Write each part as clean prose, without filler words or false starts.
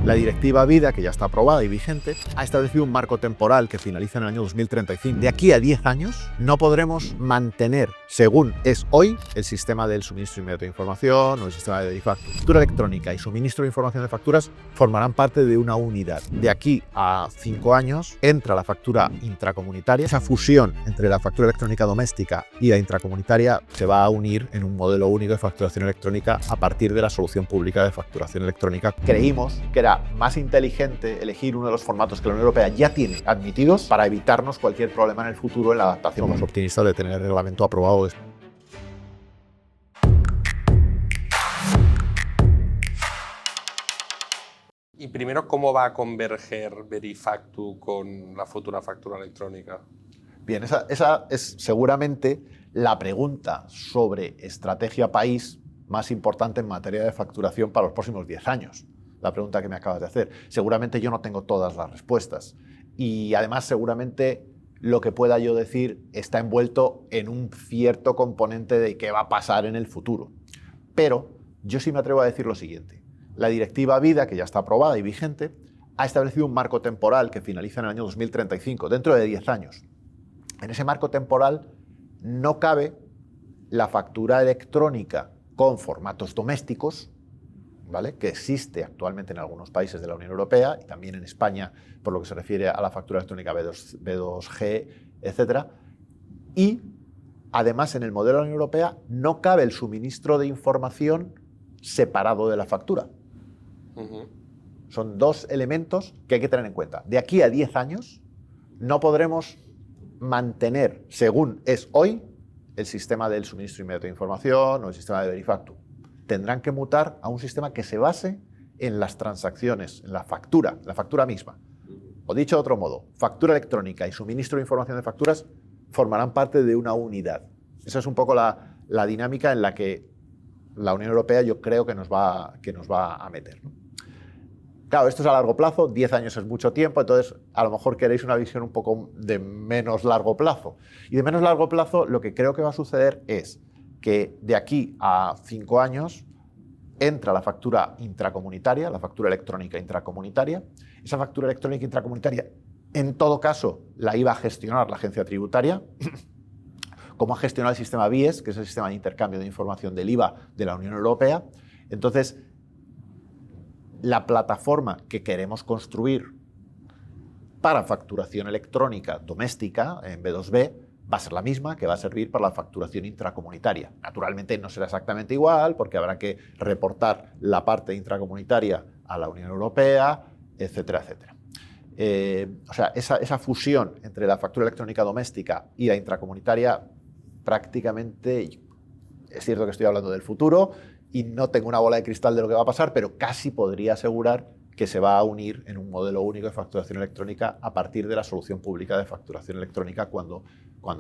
La directiva VIDA, que ya está aprobada y vigente, ha establecido un marco temporal que finaliza en el año 2035. De aquí a 10 años no podremos mantener, según es hoy, el sistema del suministro inmediato de información o el sistema de Verifactu. Factura electrónica y suministro de información de facturas formarán parte de una unidad. De aquí a 5 años entra la factura intracomunitaria. Esa fusión entre la factura electrónica doméstica y la intracomunitaria se va a unir en un modelo único de facturación electrónica a partir de la solución pública de facturación electrónica. Creímos que era más inteligente elegir uno de los formatos que la Unión Europea ya tiene admitidos para evitarnos cualquier problema en el futuro en la adaptación. Más optimista de tener el reglamento aprobado. Y primero, ¿cómo va a converger Verifactu con la futura factura electrónica? Bien, esa es seguramente la pregunta sobre estrategia país más importante en materia de facturación para los próximos 10 años. La pregunta que me acabas de hacer. Seguramente yo no tengo todas las respuestas. Y además, seguramente lo que pueda yo decir está envuelto en un cierto componente de qué va a pasar en el futuro. Pero yo sí me atrevo a decir lo siguiente. La directiva VIDA, que ya está aprobada y vigente, ha establecido un marco temporal que finaliza en el año 2035, dentro de 10 años. En ese marco temporal no cabe la factura electrónica con formatos domésticos, ¿vale?, que existe actualmente en algunos países de la Unión Europea y también en España por lo que se refiere a la factura electrónica B2G, etc. Y además en el modelo de la Unión Europea no cabe el suministro de información separado de la factura. Son dos elementos que hay que tener en cuenta. De aquí a 10 años no podremos mantener, según es hoy, el sistema del suministro inmediato de información o el sistema de Verifactu. Tendrán que mutar a un sistema que se base en las transacciones, en la factura misma. O dicho de otro modo, factura electrónica y suministro de información de facturas formarán parte de una unidad. Esa es un poco la dinámica en la que la Unión Europea yo creo que nos va a meter, ¿no? Claro, esto es a largo plazo, 10 años es mucho tiempo, entonces a lo mejor queréis una visión un poco de menos largo plazo. Y de menos largo plazo lo que creo que va a suceder es que de aquí a 5 años entra la factura intracomunitaria, la factura electrónica intracomunitaria. Esa factura electrónica intracomunitaria, en todo caso, la iba a gestionar la agencia tributaria, como ha gestionado el sistema BIES, que es el sistema de intercambio de información del IVA de la Unión Europea. Entonces, la plataforma que queremos construir para facturación electrónica doméstica en B2B va a ser la misma que va a servir para la facturación intracomunitaria. Naturalmente no será exactamente igual porque habrá que reportar la parte intracomunitaria a la Unión Europea, etcétera, etcétera. O sea, esa fusión entre la factura electrónica doméstica y la intracomunitaria prácticamente, es cierto que estoy hablando del futuro y no tengo una bola de cristal de lo que va a pasar, pero casi podría asegurar que se va a unir en un modelo único de facturación electrónica a partir de la solución pública de facturación electrónica cuando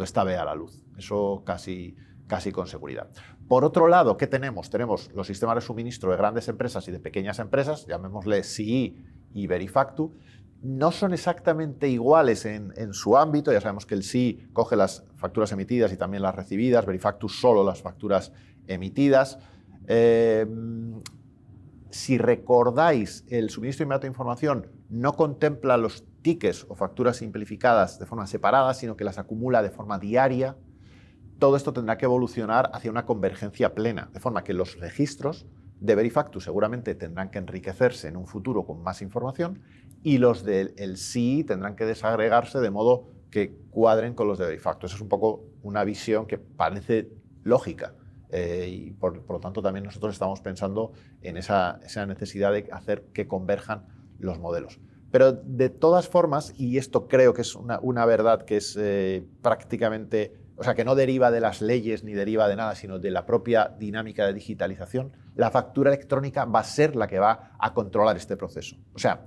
esta vea la luz. Eso casi con seguridad. Por otro lado, ¿qué tenemos? Tenemos los sistemas de suministro de grandes empresas y de pequeñas empresas, llamémosle SII y Verifactu. No son exactamente iguales en su ámbito. Ya sabemos que el SII coge las facturas emitidas y también las recibidas, Verifactu solo las facturas emitidas. Si recordáis, el suministro inmediato de información no contempla los tickets o facturas simplificadas de forma separada, sino que las acumula de forma diaria. Todo esto tendrá que evolucionar hacia una convergencia plena, de forma que los registros de Verifactu seguramente tendrán que enriquecerse en un futuro con más información y los del SII tendrán que desagregarse de modo que cuadren con los de Verifactu. Esa es un poco una visión que parece lógica. Y por lo tanto también nosotros estamos pensando en esa necesidad de hacer que converjan los modelos. Pero de todas formas, y esto creo que es una verdad que es prácticamente, o sea, que no deriva de las leyes ni deriva de nada, sino de la propia dinámica de digitalización, la factura electrónica va a ser la que va a controlar este proceso. O sea,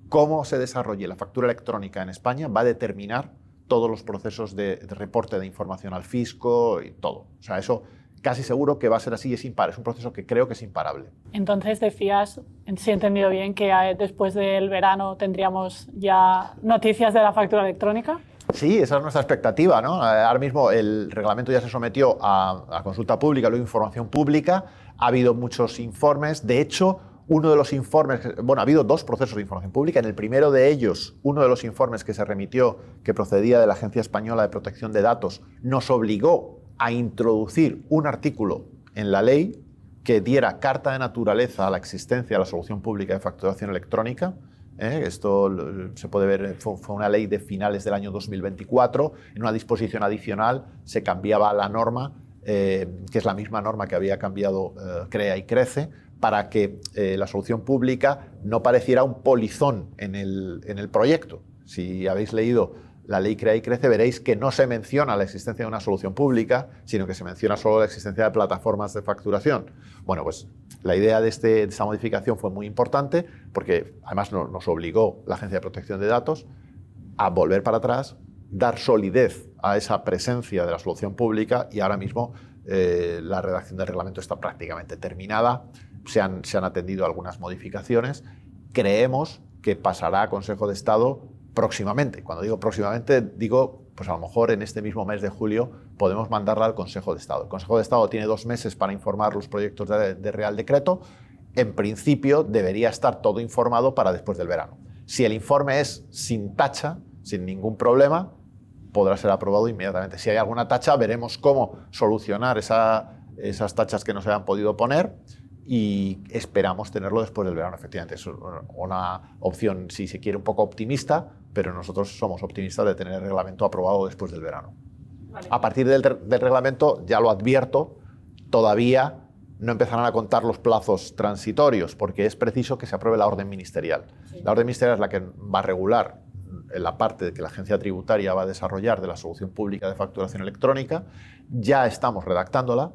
cómo se desarrolle la factura electrónica en España va a determinar todos los procesos de reporte de información al fisco y todo. O sea, eso casi seguro que va a ser así y es impar. Es un proceso que creo que es imparable. Entonces decías, si he entendido bien, que después del verano tendríamos ya noticias de la factura electrónica. Sí, esa es nuestra expectativa, ¿no? Ahora mismo el reglamento ya se sometió a consulta pública, luego información pública. Ha habido muchos informes. De hecho, Uno de los informes, bueno, ha habido 2 procesos de información pública. En el primero de ellos, uno de los informes que se remitió, que procedía de la Agencia Española de Protección de Datos, nos obligó a introducir un artículo en la ley que diera carta de naturaleza a la existencia de la solución pública de facturación electrónica. Esto se puede ver, fue una ley de finales del año 2024. En una disposición adicional se cambiaba la norma, que es la misma norma que había cambiado CREA y CRECE, para que la solución pública no pareciera un polizón en el proyecto. Si habéis leído la ley CREA y CRECE, veréis que no se menciona la existencia de una solución pública, sino que se menciona solo la existencia de plataformas de facturación. Bueno, pues la idea de esta modificación fue muy importante, porque además nos obligó la Agencia de Protección de Datos a volver para atrás, dar solidez a esa presencia de la solución pública, y ahora mismo la redacción del reglamento está prácticamente terminada. Se han atendido algunas modificaciones. Creemos que pasará a Consejo de Estado próximamente. Cuando digo próximamente, digo, pues a lo mejor en este mismo mes de julio podemos mandarla al Consejo de Estado. El Consejo de Estado tiene 2 meses para informar los proyectos de Real Decreto. En principio debería estar todo informado para después del verano. Si el informe es sin tacha, sin ningún problema, podrá ser aprobado inmediatamente. Si hay alguna tacha, veremos cómo solucionar esas tachas que no se han podido poner, y esperamos tenerlo después del verano. Efectivamente, es una opción, si se quiere, un poco optimista, pero nosotros somos optimistas de tener el reglamento aprobado después del verano. Vale. A partir del reglamento, ya lo advierto, todavía no empezarán a contar los plazos transitorios, porque es preciso que se apruebe la orden ministerial. Sí. La orden ministerial es la que va a regular en la parte de que la agencia tributaria va a desarrollar de la solución pública de facturación electrónica. Ya estamos redactándola,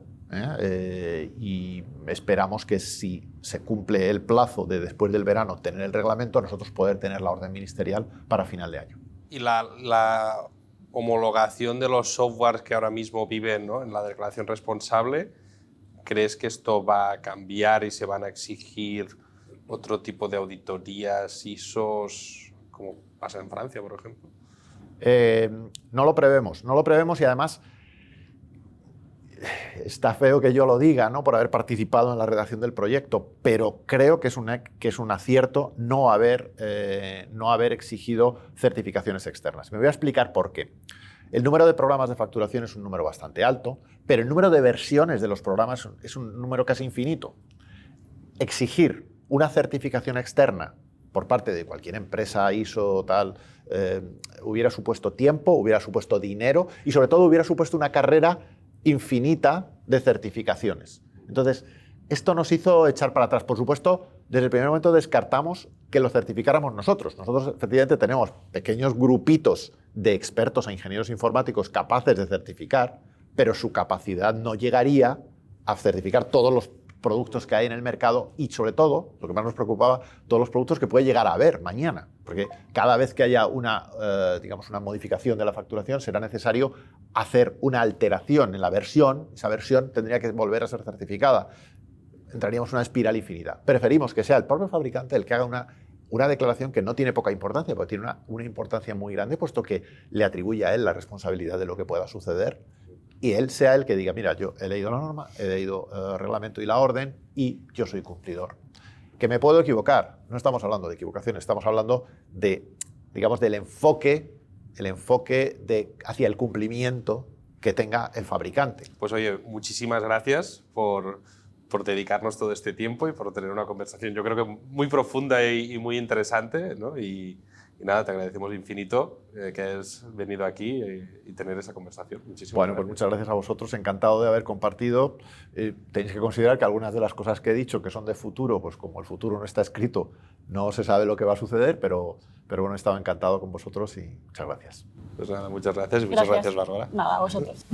y esperamos que, si se cumple el plazo de después del verano tener el reglamento, nosotros poder tener la orden ministerial para final de año. Y la homologación de los softwares que ahora mismo viven, ¿no?, en la declaración responsable, ¿crees que esto va a cambiar y se van a exigir otro tipo de auditorías, ISOs, como pasa en Francia, por ejemplo? No lo prevemos, y además está feo que yo lo diga, ¿no?, por haber participado en la redacción del proyecto, pero creo que es un acierto no haber exigido certificaciones externas. Me voy a explicar por qué. El número de programas de facturación es un número bastante alto, pero el número de versiones de los programas es un número casi infinito. Exigir una certificación externa por parte de cualquier empresa ISO tal, hubiera supuesto tiempo, hubiera supuesto dinero y sobre todo hubiera supuesto una carrera infinita de certificaciones. Entonces, esto nos hizo echar para atrás. Por supuesto, desde el primer momento descartamos que lo certificáramos nosotros. Nosotros, efectivamente, tenemos pequeños grupitos de expertos e ingenieros informáticos capaces de certificar, pero su capacidad no llegaría a certificar todos los productos que hay en el mercado y, sobre todo, lo que más nos preocupaba, todos los productos que puede llegar a haber mañana. Porque cada vez que haya una modificación de la facturación, será necesario hacer una alteración en la versión. Esa versión tendría que volver a ser certificada. Entraríamos en una espiral infinita. Preferimos que sea el propio fabricante el que haga una declaración que no tiene poca importancia, porque tiene una importancia muy grande, puesto que le atribuye a él la responsabilidad de lo que pueda suceder, y él sea el que diga, mira, yo he leído la norma, he leído el reglamento y la orden, y yo soy cumplidor. Que me puedo equivocar. No estamos hablando de equivocación, estamos hablando del enfoque hacia el cumplimiento que tenga el fabricante. Pues oye, muchísimas gracias por dedicarnos todo este tiempo y por tener una conversación, yo creo que muy profunda y muy interesante, ¿no? Y nada, te agradecemos infinito que hayas venido aquí y tener esa conversación. Muchísimas gracias. Pues muchas gracias a vosotros, encantado de haber compartido. Tenéis que considerar que algunas de las cosas que he dicho, que son de futuro, pues como el futuro no está escrito, no se sabe lo que va a suceder, pero bueno, he estado encantado con vosotros y muchas gracias. Pues nada, muchas gracias y muchas gracias, Bárbara. Nada, a vosotros.